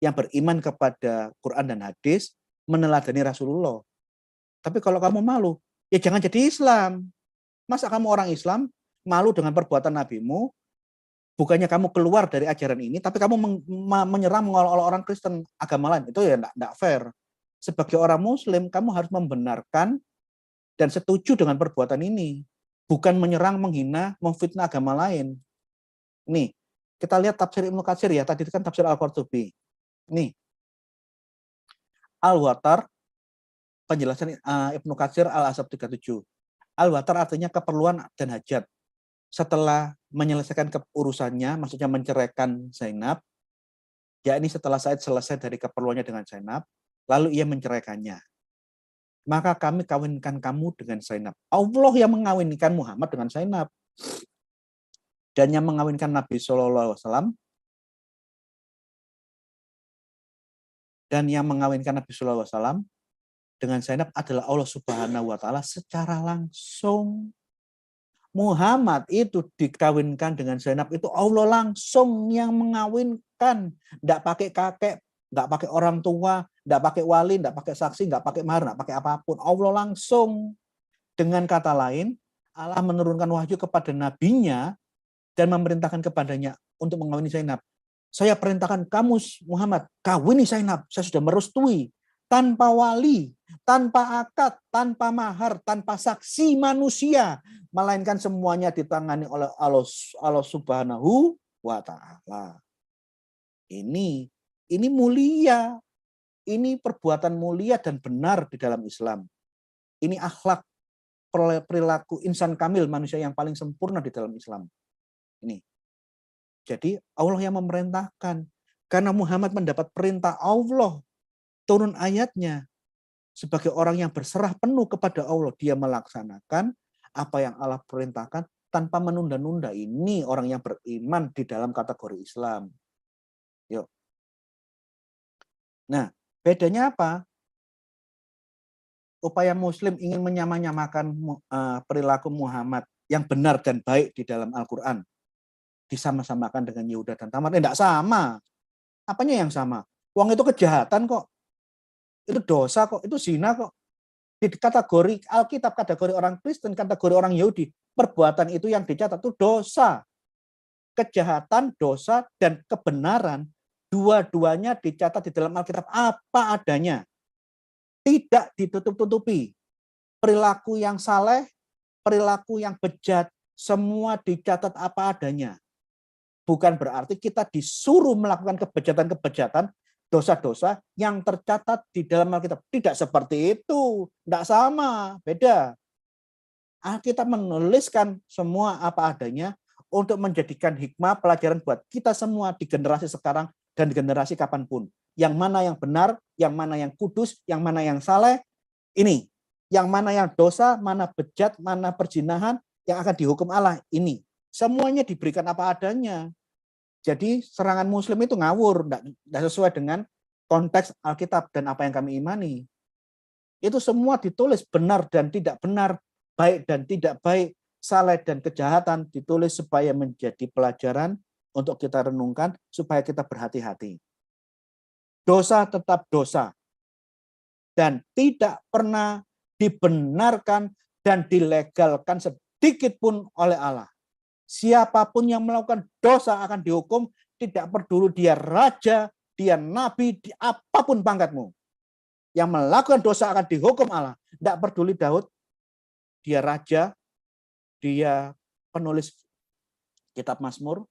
yang beriman kepada Quran dan hadis, meneladani Rasulullah. Tapi kalau kamu malu, ya jangan jadi Islam. Masa kamu orang Islam, malu dengan perbuatan nabimu, bukannya kamu keluar dari ajaran ini, tapi kamu menyerang mengolok-olok orang Kristen agama lain. Itu ya tidak fair. Sebagai orang muslim, kamu harus membenarkan dan setuju dengan perbuatan ini. Bukan menyerang, menghina, memfitnah agama lain. Nih, kita lihat tafsir Ibnu Katsir ya. Tadi itu kan tafsir Al-Qurtubi. Nih, Al-Watar, penjelasan Ibnu Katsir Al-Asab 37. Al-Watar artinya keperluan dan hajat. Setelah menyelesaikan urusannya, maksudnya menceraikan Zainab, yakni setelah Said selesai dari keperluannya dengan Zainab, lalu ia menceraikannya. Maka kami kawinkan kamu dengan Zainab. Allah yang mengawinkan Muhammad dengan Zainab. Dan yang mengawinkan Nabi SAW, dan yang mengawinkan Nabi SAW dengan Zainab adalah Allah Subhanahu wa Ta'ala secara langsung. Muhammad itu dikawinkan dengan Zainab, itu Allah langsung yang mengawinkan. Tidak pakai kakek, tidak pakai orang tua, tidak pakai wali, tidak pakai saksi, tidak pakai mahar, tidak pakai apapun. Allah langsung. Dengan kata lain, Allah menurunkan wahyu kepada nabinya dan memerintahkan kepadanya untuk mengawini Zainab. Saya perintahkan kamu Muhammad, kawini Zainab. Saya sudah merestui. Tanpa wali, tanpa akad, tanpa mahar, tanpa saksi manusia, melainkan semuanya ditangani oleh Allah Subhanahu wa Ta'ala. Ini mulia, ini perbuatan mulia dan benar di dalam Islam. Ini akhlak, perilaku insan kamil, manusia yang paling sempurna di dalam Islam. Ini. Jadi Allah yang memerintahkan, karena Muhammad mendapat perintah Allah, turun ayatnya, sebagai orang yang berserah penuh kepada Allah, dia melaksanakan apa yang Allah perintahkan tanpa menunda-nunda. Ini orang yang beriman di dalam kategori Islam. Yuk. Nah, bedanya apa? Upaya Muslim ingin menyamakan perilaku Muhammad yang benar dan baik di dalam Al-Quran disama-samakan dengan Yehuda dan Tamar. Tidak sama. Apanya yang sama? Uang itu kejahatan kok. Itu dosa kok, itu zina kok. Di kategori Alkitab, kategori orang Kristen, kategori orang Yahudi, perbuatan itu yang dicatat itu dosa. Kejahatan, dosa, dan kebenaran, dua-duanya dicatat di dalam Alkitab apa adanya. Tidak ditutup-tutupi. Perilaku yang saleh, perilaku yang bejat, semua dicatat apa adanya. Bukan berarti kita disuruh melakukan kebejatan-kebejatan, dosa-dosa yang tercatat di dalam Alkitab. Tidak seperti itu. Tidak sama. Beda. Alkitab menuliskan semua apa adanya untuk menjadikan hikmah pelajaran buat kita semua di generasi sekarang dan di generasi kapanpun. Yang mana yang benar, yang mana yang kudus, yang mana yang saleh. Ini. Yang mana yang dosa, mana bejat, mana perzinahan yang akan dihukum Allah. Ini. Semuanya diberikan apa adanya. Jadi serangan Muslim itu ngawur, tidak sesuai dengan konteks Alkitab dan apa yang kami imani. Itu semua ditulis benar dan tidak benar, baik dan tidak baik, saleh dan kejahatan, ditulis supaya menjadi pelajaran untuk kita renungkan, supaya kita berhati-hati. Dosa tetap dosa. Dan tidak pernah dibenarkan dan dilegalkan sedikit pun oleh Allah. Siapapun yang melakukan dosa akan dihukum, tidak peduli dia raja, dia nabi, apapun pangkatmu. yang melakukan dosa akan dihukum Allah. Tidak peduli Daud, dia raja, dia penulis kitab Mazmur,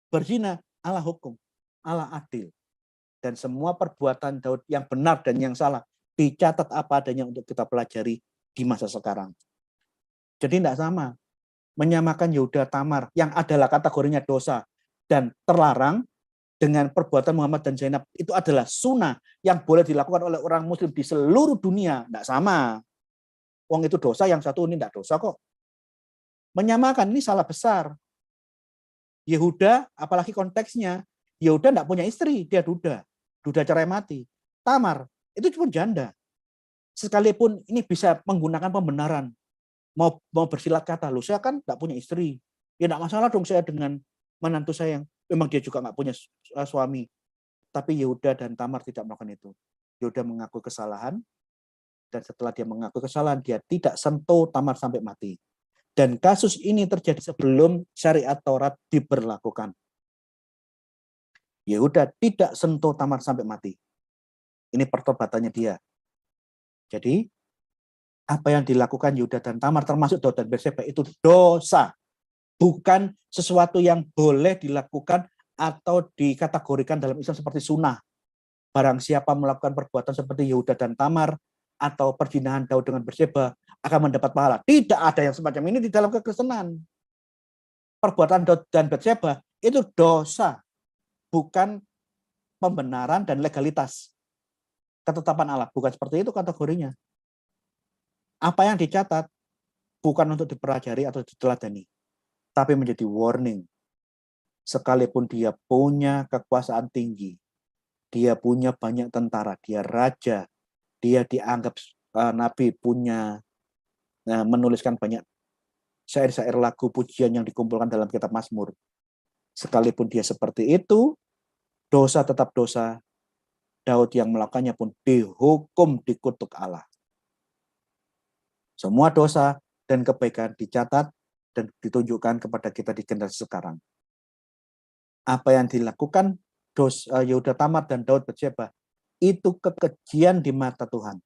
berzina, Allah hukum, Allah adil. Dan semua perbuatan Daud yang benar dan yang salah dicatat apa adanya untuk kita pelajari di masa sekarang. Jadi tidak sama. Menyamakan Yehuda Tamar yang adalah kategorinya dosa dan terlarang dengan perbuatan Muhammad dan Zainab itu adalah sunnah yang boleh dilakukan oleh orang muslim di seluruh dunia. Tidak sama. Wong itu dosa, yang satu ini tidak dosa kok. Menyamakan ini salah besar. Yehuda, apalagi konteksnya, Yehuda tidak punya istri, dia duda cerai mati. Tamar, itu cuma janda. Sekalipun ini bisa menggunakan pembenaran, mau bersilat kata, loh saya kan tidak punya istri. Ya tidak masalah dong saya dengan menantu saya yang memang dia juga nggak punya suami. Tapi Yehuda dan Tamar tidak melakukan itu. Yehuda mengaku kesalahan, dan setelah dia mengaku kesalahan, dia tidak sentuh Tamar sampai mati. Dan kasus ini terjadi sebelum syariat Taurat diberlakukan. Yehuda tidak sentuh Tamar sampai mati. Ini pertobatannya dia. Jadi, apa yang dilakukan Yehuda dan Tamar termasuk Daud dan Batseba itu dosa. Bukan sesuatu yang boleh dilakukan atau dikategorikan dalam Islam seperti sunnah. Barang siapa melakukan perbuatan seperti Yehuda dan Tamar atau perzinahan Daud dengan Batseba akan mendapat pahala. Tidak ada yang semacam ini di dalam kekristenan. Perbuatan Daud dan Batseba itu dosa, bukan pembenaran dan legalitas. Ketetapan Allah, bukan seperti itu kategorinya. Apa yang dicatat bukan untuk dipelajari atau diteladani, tapi menjadi warning. Sekalipun dia punya kekuasaan tinggi, dia punya banyak tentara, dia raja, dia dianggap nabi, punya menuliskan banyak syair-syair lagu pujian yang dikumpulkan dalam kitab Mazmur. Sekalipun dia seperti itu, dosa tetap dosa. Daud yang melakukannya pun dihukum, dikutuk Allah. Semua dosa dan kebaikan dicatat dan ditunjukkan kepada kita di generasi sekarang. Apa yang dilakukan Yehuda Tamar dan Daud Batseba itu kekejian di mata Tuhan.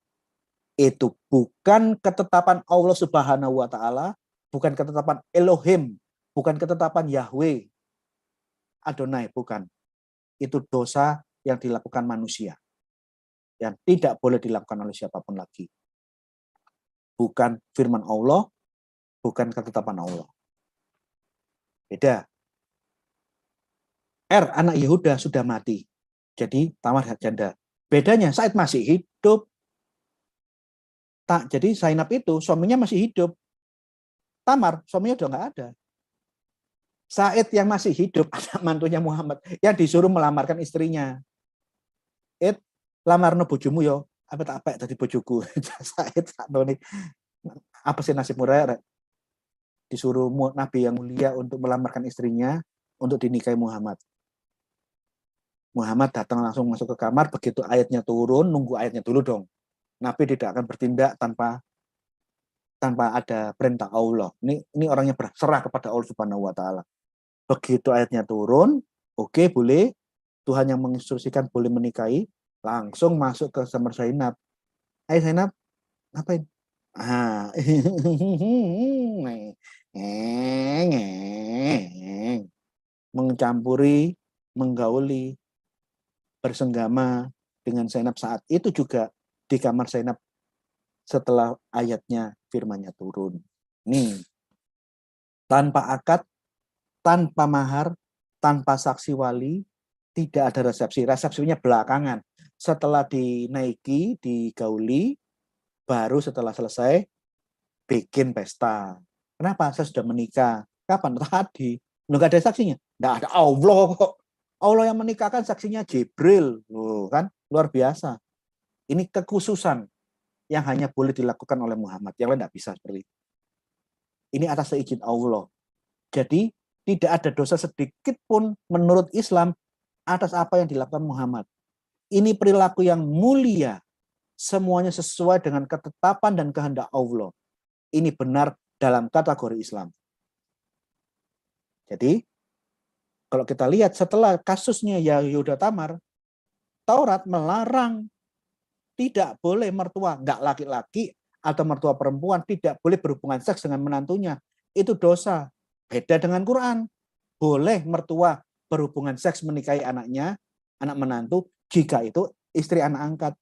Itu bukan ketetapan Allah Subhanahu wa taala, bukan ketetapan Elohim, bukan ketetapan Yahweh Adonai, bukan. Itu dosa yang dilakukan manusia, yang tidak boleh dilakukan oleh siapapun lagi. Bukan firman Allah, bukan ketetapan Allah. Beda. Anak Yehuda sudah mati, jadi Tamar janda. Bedanya Said masih hidup. Jadi Zainab itu suaminya masih hidup. Tamar suaminya udah nggak ada. Said yang masih hidup, anak mantunya Muhammad, yang disuruh melamarkan istrinya. Lamarno bojomu yo, apa tak apik dadi bojoku. Said saknone. Apa sih nasib murah? Disuruh Nabi yang mulia untuk melamarkan istrinya untuk dinikahi Muhammad. Muhammad datang langsung masuk ke kamar, begitu ayatnya turun, nunggu ayatnya dulu dong. Nabi tidak akan bertindak tanpa ada perintah Allah. Ini orangnya berserah kepada Allah Subhanahu wa taala. Begitu ayatnya turun, oke, boleh. Tuhan yang menginstruksikan boleh menikahi, langsung masuk ke kamar Zainab. Hai Zainab, ngapain? Mencampuri, menggauli, bersenggama dengan Zainab saat itu juga di kamar Zainab setelah ayatnya firmannya turun. Nih, tanpa akad, tanpa mahar, tanpa saksi wali, tidak ada resepsi. Resepsinya belakangan. Setelah dinaiki, digauli, baru setelah selesai bikin pesta. Kenapa? Saya sudah menikah. Kapan? Tadi. Nggak ada saksinya. Nggak ada. Allah kok. Allah yang menikahkan, saksinya Jibril. Loh, kan? Luar biasa. Ini kekhususan yang hanya boleh dilakukan oleh Muhammad. Yang lain tidak bisa seperti itu. Ini atas seizin Allah. Jadi tidak ada dosa sedikit pun menurut Islam atas apa yang dilakukan Muhammad. Ini perilaku yang mulia. Semuanya sesuai dengan ketetapan dan kehendak Allah. Ini benar dalam kategori Islam. Jadi, kalau kita lihat setelah kasusnya Yehuda Tamar, Taurat melarang Tidak boleh mertua, enggak laki-laki atau mertua perempuan tidak boleh berhubungan seks dengan menantunya. Itu dosa. Beda dengan Quran. Boleh mertua berhubungan seks menikahi anaknya, anak menantu, jika itu istri anak angkat.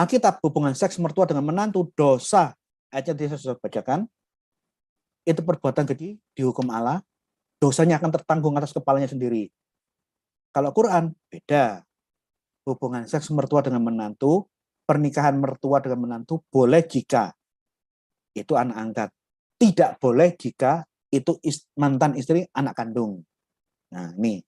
Alkitab hubungan seks mertua dengan menantu dosa. Ayatnya tadi saya sudah bacakan. Itu perbuatan keji dihukum Allah. Dosanya akan tertanggung atas kepalanya sendiri. Kalau Quran beda. Hubungan seks mertua dengan menantu, pernikahan mertua dengan menantu boleh jika itu anak angkat. Tidak boleh jika itu mantan istri anak kandung. Nah, ini.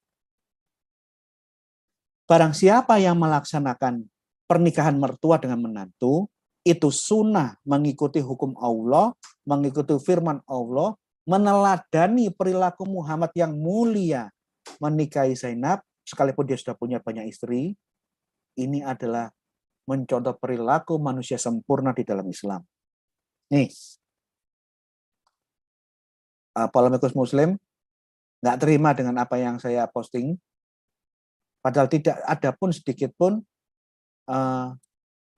Barang siapa yang melaksanakan pernikahan mertua dengan menantu, itu sunnah mengikuti hukum Allah, mengikuti firman Allah, meneladani perilaku Muhammad yang mulia, menikahi Zainab, sekalipun dia sudah punya banyak istri. Ini adalah mencontoh perilaku manusia sempurna di dalam Islam. Nih, polemikus Muslim nggak terima dengan apa yang saya posting, padahal tidak ada pun sedikit pun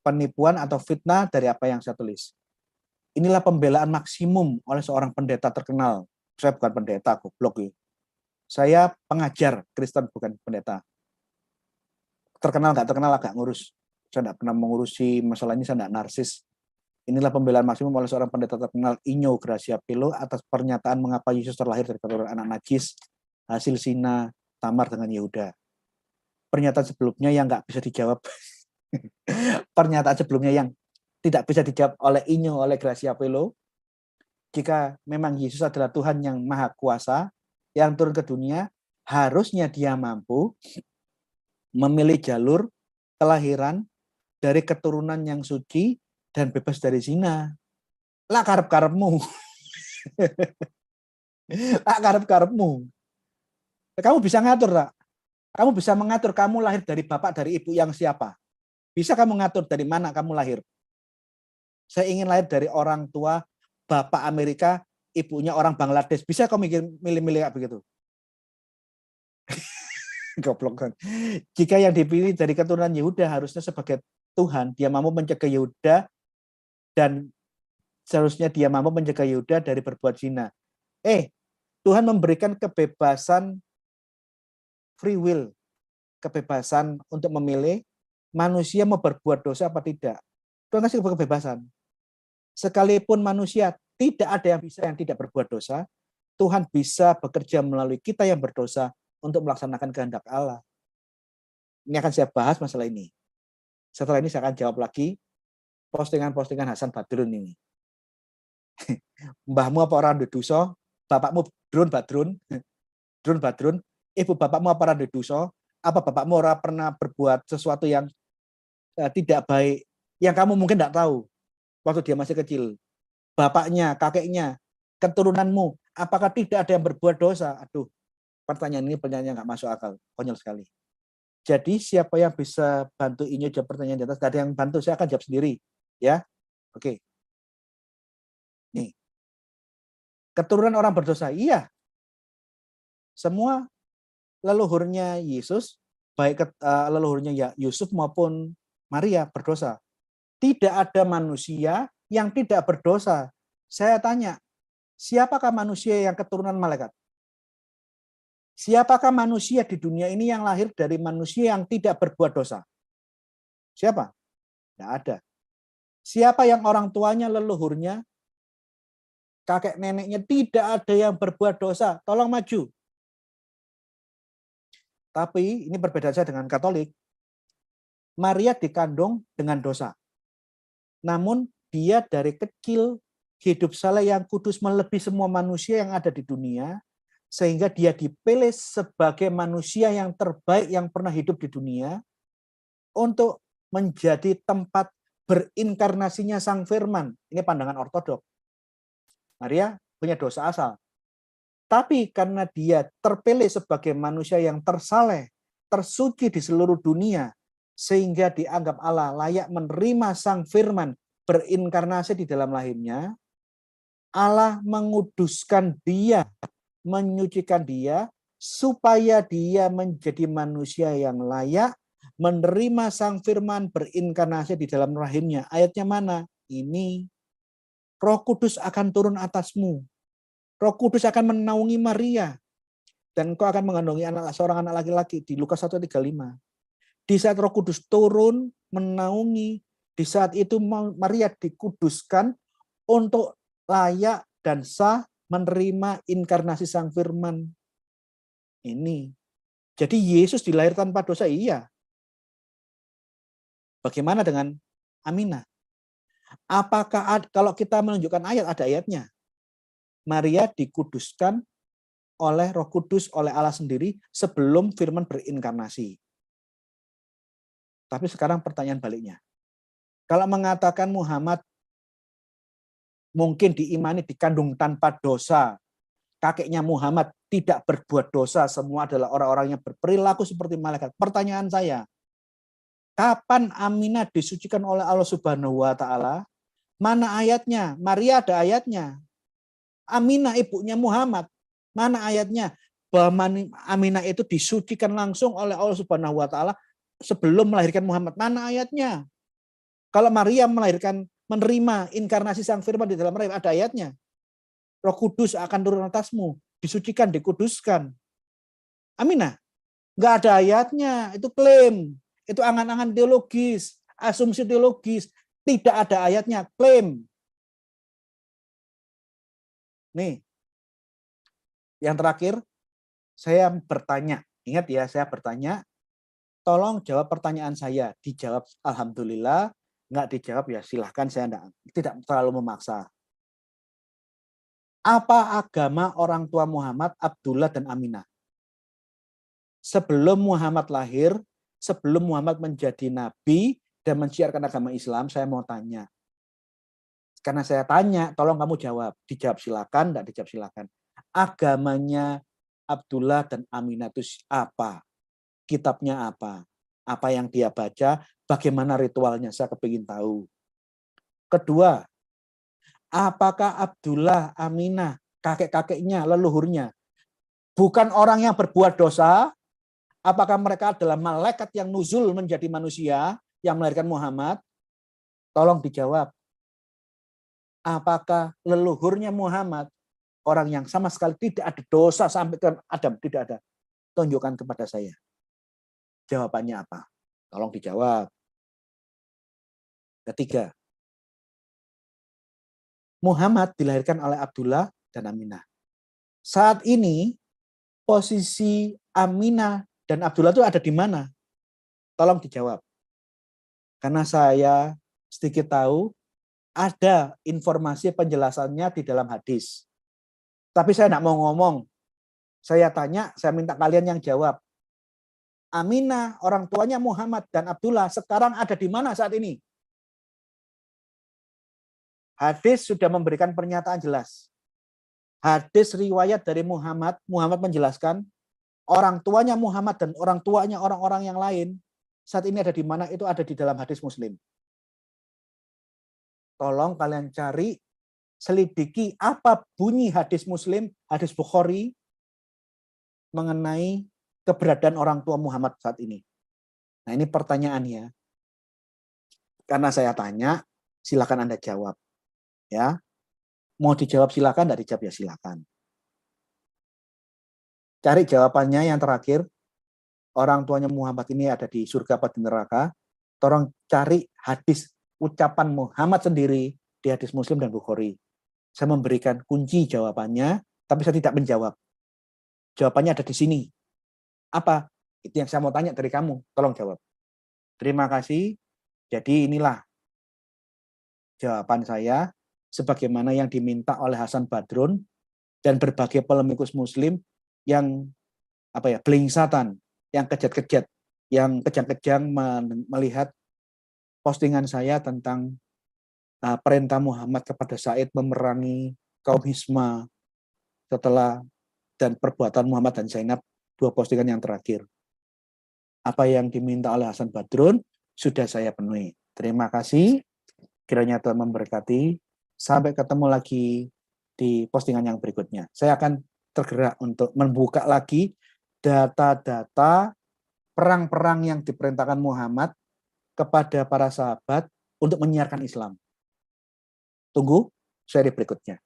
penipuan atau fitnah dari apa yang saya tulis. Inilah pembelaan maksimum oleh seorang pendeta terkenal. Saya bukan pendeta, goblok ya. Saya pengajar Kristen, bukan pendeta. Terkenal nggak terkenal agak ngurus. Saya nggak pernah mengurusi masalah ini, saya nggak narsis. Inilah pembelaan maksimum oleh seorang pendeta terkenal, Inyo Gracia Pelo, atas pernyataan mengapa Yesus terlahir dari keturunan anak najis, hasil zina Tamar dengan Yehuda. Pernyataan sebelumnya yang nggak bisa dijawab. Pernyataan sebelumnya yang tidak bisa dijawab oleh Inyo, oleh Gracia Pelo. Jika memang Yesus adalah Tuhan yang maha kuasa, yang turun ke dunia, harusnya dia mampu memilih jalur kelahiran dari keturunan yang suci dan bebas dari zina. Lah karep-karepmu. Lah karep-karepmu. Kamu bisa ngatur, tak? Kamu bisa mengatur kamu lahir dari bapak, dari ibu yang siapa? Bisa kamu ngatur dari mana kamu lahir? Saya ingin lahir dari orang tua bapak Amerika, ibunya orang Bangladesh. Bisa kamu milih-milih kayak begitu? Goblok kan. Jika yang dipilih dari keturunan Yehuda harusnya sebagai Tuhan, dia mampu mencegah Yehuda dan seharusnya dia mampu mencegah Yehuda dari berbuat zina. Tuhan memberikan kebebasan free will, kebebasan untuk memilih manusia mau berbuat dosa apa tidak. Tuhan kasih kebebasan. Sekalipun manusia tidak ada yang bisa yang tidak berbuat dosa, Tuhan bisa bekerja melalui kita yang berdosa untuk melaksanakan kehendak Allah. Ini akan saya bahas masalah ini. Setelah ini saya akan jawab lagi postingan-postingan Hasan Badrun ini. Mbahmu apa orang di dosa? Bapakmu Badrun, ibu bapakmu apa orang di dosa? Apa bapakmu orang pernah berbuat sesuatu yang tidak baik, yang kamu mungkin tidak tahu waktu dia masih kecil? Bapaknya, kakeknya, keturunanmu, apakah tidak ada yang berbuat dosa? Aduh, pertanyaan ini nggak masuk akal, konyol sekali. Jadi siapa yang bisa bantu Inyo jawab pertanyaan di atas? Gak ada yang bantu, saya akan jawab sendiri, ya. Oke. Nih, keturunan orang berdosa, iya. Semua leluhurnya Yesus, baik leluhurnya Yusuf maupun Maria berdosa. Tidak ada manusia yang tidak berdosa. Saya tanya, siapakah manusia yang keturunan malaikat? Siapakah manusia di dunia ini yang lahir dari manusia yang tidak berbuat dosa? Siapa? Tidak ada. Siapa yang orang tuanya, leluhurnya, kakek neneknya tidak ada yang berbuat dosa? Tolong maju. Tapi ini perbedaan saya dengan Katolik. Maria dikandung dengan dosa. Namun dia dari kecil hidup saleh yang kudus melebihi semua manusia yang ada di dunia, sehingga dia dipilih sebagai manusia yang terbaik yang pernah hidup di dunia untuk menjadi tempat berinkarnasinya Sang Firman. Ini pandangan ortodok. Maria punya dosa asal. Tapi karena dia terpilih sebagai manusia yang tersaleh, tersuci di seluruh dunia, sehingga dianggap Allah layak menerima Sang Firman berinkarnasi di dalam lahirnya, Allah menguduskan dia, menyucikan dia, supaya dia menjadi manusia yang layak menerima Sang Firman berinkarnasi di dalam rahimnya. Ayatnya mana? Ini. Roh Kudus akan turun atasmu. Roh Kudus akan menaungi Maria. Dan engkau akan mengandungi seorang anak laki-laki. Di Lukas 1:35. Di saat Roh Kudus turun, menaungi, di saat itu Maria dikuduskan untuk layak dan sah menerima inkarnasi Sang Firman. Ini. Jadi Yesus dilahirkan tanpa dosa, iya. Bagaimana dengan Aminah? Apakah kalau kita menunjukkan ayat, ada ayatnya. Maria dikuduskan oleh Roh Kudus, oleh Allah sendiri sebelum Firman berinkarnasi. Tapi sekarang pertanyaan baliknya. Kalau mengatakan Muhammad mungkin diimani dikandung tanpa dosa, kakeknya Muhammad tidak berbuat dosa, semua adalah orang-orang yang berperilaku seperti malaikat. Pertanyaan saya, kapan Aminah disucikan oleh Allah Subhanahu wa Ta'ala? Mana ayatnya? Maria ada ayatnya. Aminah ibunya Muhammad, mana ayatnya? Bahwa Aminah itu disucikan langsung oleh Allah Subhanahu wa Ta'ala sebelum melahirkan Muhammad. Mana ayatnya? Kalau Maria menerima inkarnasi Sang Firman di dalam rahim, ada ayatnya. Roh Kudus akan turun atasmu, disucikan, dikuduskan. Aminah, nggak ada ayatnya, itu klaim. Itu angan-angan teologis, asumsi teologis. Tidak ada ayatnya, klaim. Nih, yang terakhir, saya bertanya. Ingat ya, saya bertanya. Tolong jawab pertanyaan saya. Dijawab alhamdulillah, nggak dijawab ya silahkan, saya tidak terlalu memaksa. Apa agama orang tua Muhammad, Abdullah dan Aminah? Sebelum Muhammad lahir, sebelum Muhammad menjadi nabi dan menciarkan agama Islam, saya mau tanya. Karena saya tanya, tolong kamu jawab. Dijawab silakan, enggak dijawab silakan. Agamanya Abdullah dan Aminah itu apa? Kitabnya apa? Apa yang dia baca? Bagaimana ritualnya? Saya kepingin tahu. Kedua, apakah Abdullah, Aminah, kakek-kakeknya, leluhurnya, bukan orang yang berbuat dosa? Apakah mereka adalah malaikat yang nuzul menjadi manusia yang melahirkan Muhammad? Tolong dijawab. Apakah leluhurnya Muhammad orang yang sama sekali tidak ada dosa sampai ke Adam? Tidak ada. Tunjukkan kepada saya. Jawabannya apa? Tolong dijawab. Ketiga, Muhammad dilahirkan oleh Abdullah dan Aminah. Saat ini posisi Aminah dan Abdullah itu ada di mana? Tolong dijawab. Karena saya sedikit tahu ada informasi penjelasannya di dalam hadis. Tapi saya tidak mau ngomong. Saya tanya, saya minta kalian yang jawab. Aminah, orang tuanya Muhammad dan Abdullah sekarang ada di mana saat ini? Hadis sudah memberikan pernyataan jelas. Hadis riwayat dari Muhammad menjelaskan orang tuanya Muhammad dan orang tuanya orang-orang yang lain saat ini ada di mana, itu ada di dalam hadis Muslim. Tolong kalian cari, selidiki apa bunyi hadis Muslim, hadis Bukhari mengenai keberadaan orang tua Muhammad saat ini. Nah, ini pertanyaannya. Karena saya tanya, silakan Anda jawab. Ya. Mau dijawab silakan, tidak dijawab ya silakan. Cari jawabannya yang terakhir. Orang tuanya Muhammad ini ada di surga atau di neraka. Tolong cari hadis ucapan Muhammad sendiri di hadis Muslim dan Bukhari. Saya memberikan kunci jawabannya, tapi saya tidak menjawab. Jawabannya ada di sini. Apa? Itu yang saya mau tanya dari kamu. Tolong jawab. Terima kasih. Jadi inilah jawaban saya sebagaimana yang diminta oleh Hasan Badrun dan berbagai polemikus Muslim yang belingsatan, yang kejat-kejat, yang kejang-kejang melihat postingan saya tentang perintah Muhammad kepada Said memerangi kaum Hisma setelah dan perbuatan Muhammad dan Zainab, 2 postingan yang terakhir. Apa yang diminta oleh Hasan Badrun sudah saya penuhi. Terima kasih. Kiranya Tuhan memberkati. Sampai ketemu lagi di postingan yang berikutnya. Saya akan tergerak untuk membuka lagi data-data perang-perang yang diperintahkan Muhammad kepada para sahabat untuk menyiarkan Islam. Tunggu seri berikutnya.